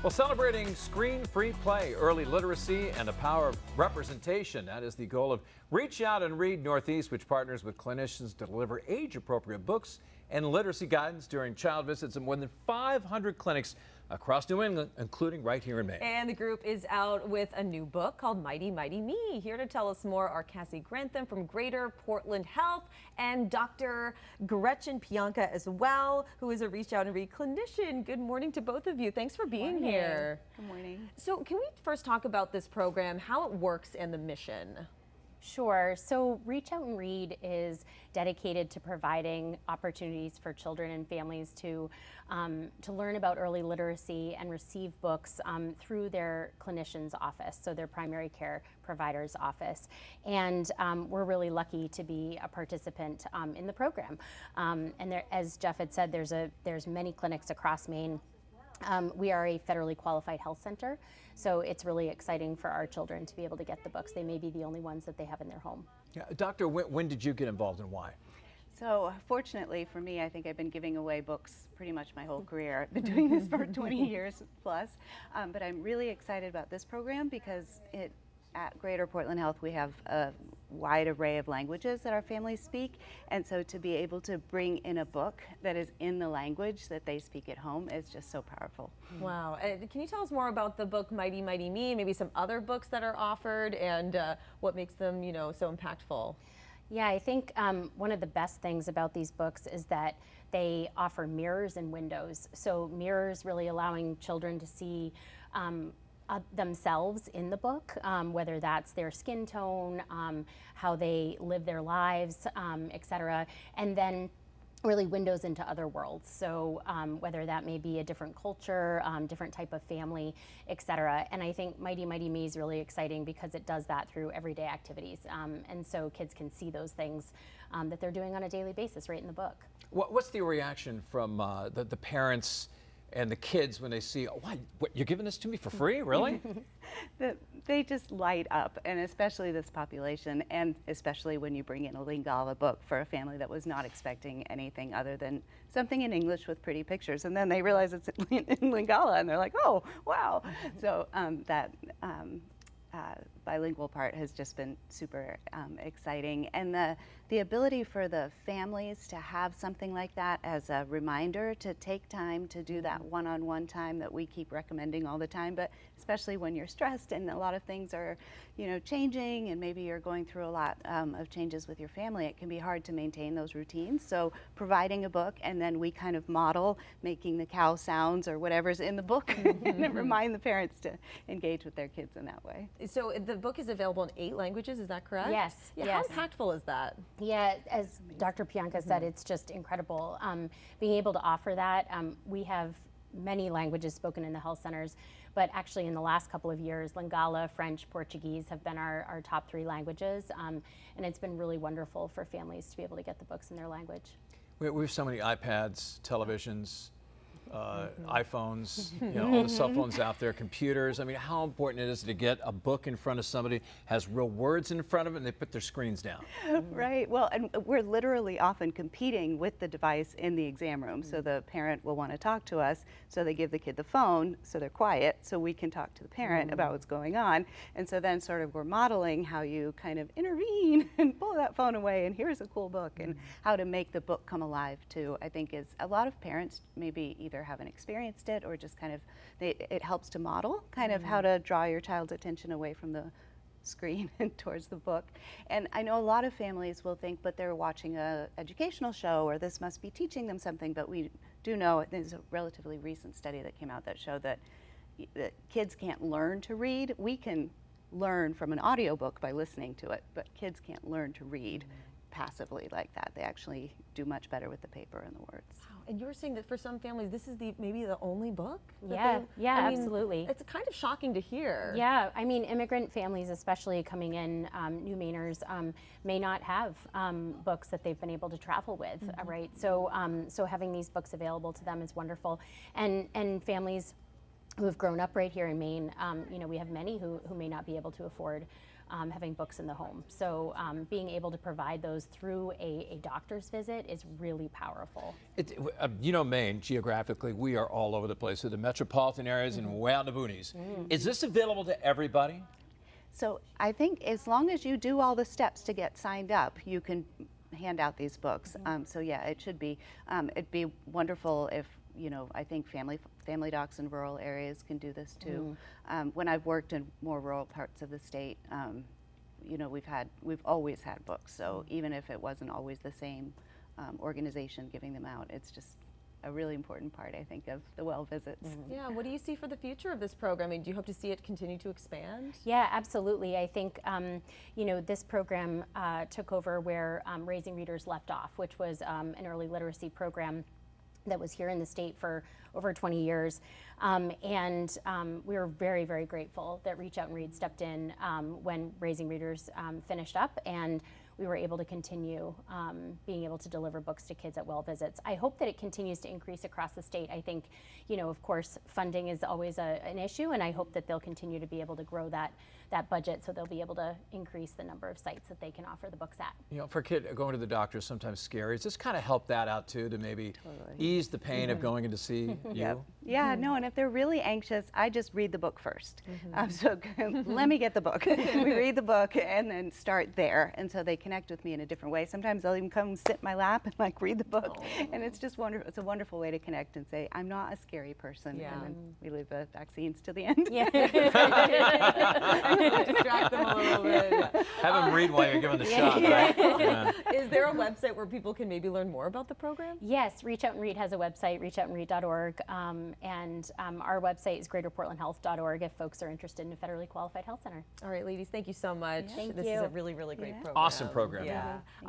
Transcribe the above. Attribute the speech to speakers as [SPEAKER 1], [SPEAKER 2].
[SPEAKER 1] Well, celebrating screen-free play, early literacy, and the power of representation. That is the goal of Reach Out and Read Northeast, which partners with clinicians to deliver age-appropriate books and literacy guidance during child visits in more than 500 clinics across New England, including right here in Maine.
[SPEAKER 2] And the group is out with a new book called Mighty Mighty Me. Here to tell us more are Cassie Grantham from Greater Portland Health and Dr. Gretchen Pianka as well, who is a Reach Out and Read clinician. Good morning to both of you. Thanks for being here.
[SPEAKER 3] Good morning.
[SPEAKER 2] So can we first talk about this program, how it works, and the mission?
[SPEAKER 3] Sure. So Reach Out and Read is dedicated to providing opportunities for children and families to learn about early literacy and receive books through their clinician's office, so their primary care provider's office. And we're really lucky to be a participant in the program. And there, as Jeff had said, there's many clinics across Maine. We are a federally qualified health center, so it's really exciting for our children to be able to get the books. They may be the only ones that they have in their home.
[SPEAKER 1] Yeah, Doctor, when did you get involved and why?
[SPEAKER 4] So fortunately for me, I think I've been giving away books pretty much my whole career. I've been doing this for 20 years plus, but I'm really excited about this program because at Greater Portland Health, we have a wide array of languages that our families speak, and so to be able to bring in a book that is in the language that they speak at home is just so powerful.
[SPEAKER 2] Wow. Can you tell us more about the book Mighty Mighty Me, and maybe some other books that are offered, and what makes them, so impactful?
[SPEAKER 3] Yeah, I think one of the best things about these books is that they offer mirrors and windows. So mirrors really allowing children to see themselves in the book, whether that's their skin tone, how they live their lives, etc. And then really windows into other worlds. So whether that may be a different culture, different type of family, etc. And I think Mighty Mighty Me is really exciting because it does that through everyday activities. And so kids can see those things that they're doing on a daily basis right in the book.
[SPEAKER 1] What's the reaction from the parents and the kids when they see, oh, what, you're giving this to me for free, really?
[SPEAKER 4] They just light up, and especially this population, and especially when you bring in a Lingala book for a family that was not expecting anything other than something in English with pretty pictures, and then they realize it's in Lingala, and they're like, oh, wow. So that bilingual part has just been super exciting, and the ability for the families to have something like that as a reminder to take time to do that one-on-one time that we keep recommending all the time, but especially when you're stressed and a lot of things are changing, and maybe you're going through a lot of changes with your family, it can be hard to maintain those routines. So providing a book, and then we kind of model making the cow sounds or whatever's in the book and remind the parents to engage with their kids in that way.
[SPEAKER 2] So the book is available in 8 languages, is that correct?
[SPEAKER 3] Yes.
[SPEAKER 2] Yeah,
[SPEAKER 3] yes.
[SPEAKER 2] How impactful is that?
[SPEAKER 3] Yeah, as Dr. Pianka said, it's just incredible. Being able to offer that, we have many languages spoken in the health centers, but actually in the last couple of years, Lingala, French, Portuguese have been our top 3 languages, and it's been really wonderful for families to be able to get the books in their language.
[SPEAKER 1] We have so many iPads, televisions, iPhones, all the cell phones out there, computers. I mean, how important it is to get a book in front of somebody, has real words in front of it, and they put their screens down.
[SPEAKER 4] Right. Well, and we're literally often competing with the device in the exam room. So the parent will want to talk to us, so they give the kid the phone, so they're quiet, so we can talk to the parent about what's going on. And so then sort of we're modeling how you kind of intervene and pull that phone away, and here's a cool book, and how to make the book come alive too, I think is a lot of parents maybe either haven't experienced it or just kind of, it helps to model kind of how to draw your child's attention away from the screen and towards the book. And I know a lot of families will think, but they're watching a educational show, or this must be teaching them something, but we do know, there's a relatively recent study that came out that showed that kids can't learn to read. We can learn from an audiobook by listening to it, but kids can't learn to read passively like that. They actually do much better with the paper and the words.
[SPEAKER 2] Wow. And you were saying that for some families, this is maybe the only book?
[SPEAKER 3] Yeah,
[SPEAKER 2] I mean,
[SPEAKER 3] absolutely.
[SPEAKER 2] It's kind of shocking to hear.
[SPEAKER 3] Yeah, I mean, immigrant families, especially coming in, new Mainers, may not have books that they've been able to travel with, right? So, so having these books available to them is wonderful. And families who have grown up right here in Maine, we have many who may not be able to afford having books in the home. So being able to provide those through a doctor's visit is really powerful.
[SPEAKER 1] You know, Maine, geographically, we are all over the place, so the metropolitan areas and way out in the boonies. Is this available to everybody?
[SPEAKER 4] So I think as long as you do all the steps to get signed up, you can hand out these books. So yeah, it should be. It'd be wonderful if, you know, I think family docs in rural areas can do this too. When I've worked in more rural parts of the state, you know, we've always had books. So even if it wasn't always the same organization giving them out, it's just a really important part, I think, of the well visits.
[SPEAKER 2] Yeah, what do you see for the future of this programming? Do you hope to see it continue to expand?
[SPEAKER 3] Yeah, absolutely. I think, you know, this program took over where Raising Readers left off, which was an early literacy program that was here in the state for over 20 years. And we were very, very grateful that Reach Out and Read stepped in when Raising Readers finished up, and we were able to continue being able to deliver books to kids at well visits. I hope that it continues to increase across the state. I think, you know, of course, funding is always an issue, and I hope that they'll continue to be able to grow that budget so they'll be able to increase the number of sites that they can offer the books at.
[SPEAKER 1] You know, for a kid going to the doctor is sometimes scary. Does this kind of help that out too, to maybe ease the pain of going in to see you?
[SPEAKER 4] Yeah, no, and if they're really anxious, I just read the book first. So let me get the book. We read the book and then start there, and so they connect with me in a different way. Sometimes they'll even come sit in my lap and like read the book, and it's just wonderful. It's a wonderful way to connect and say, I'm not a scary person, and then we leave the vaccines to the end.
[SPEAKER 3] Yeah.
[SPEAKER 2] Distract them a little bit.
[SPEAKER 1] Have them read while you're giving the shot, right? Yeah.
[SPEAKER 2] Is there a website where people can maybe learn more about the program?
[SPEAKER 3] Yes, Reach Out and Read has a website, reachoutandread.org, and our website is greaterportlandhealth.org if folks are interested in a federally qualified health center.
[SPEAKER 2] All right, ladies, thank you so much.
[SPEAKER 3] Thank
[SPEAKER 2] This
[SPEAKER 3] you.
[SPEAKER 2] is a really, really great program.
[SPEAKER 1] Awesome program.
[SPEAKER 2] Yeah.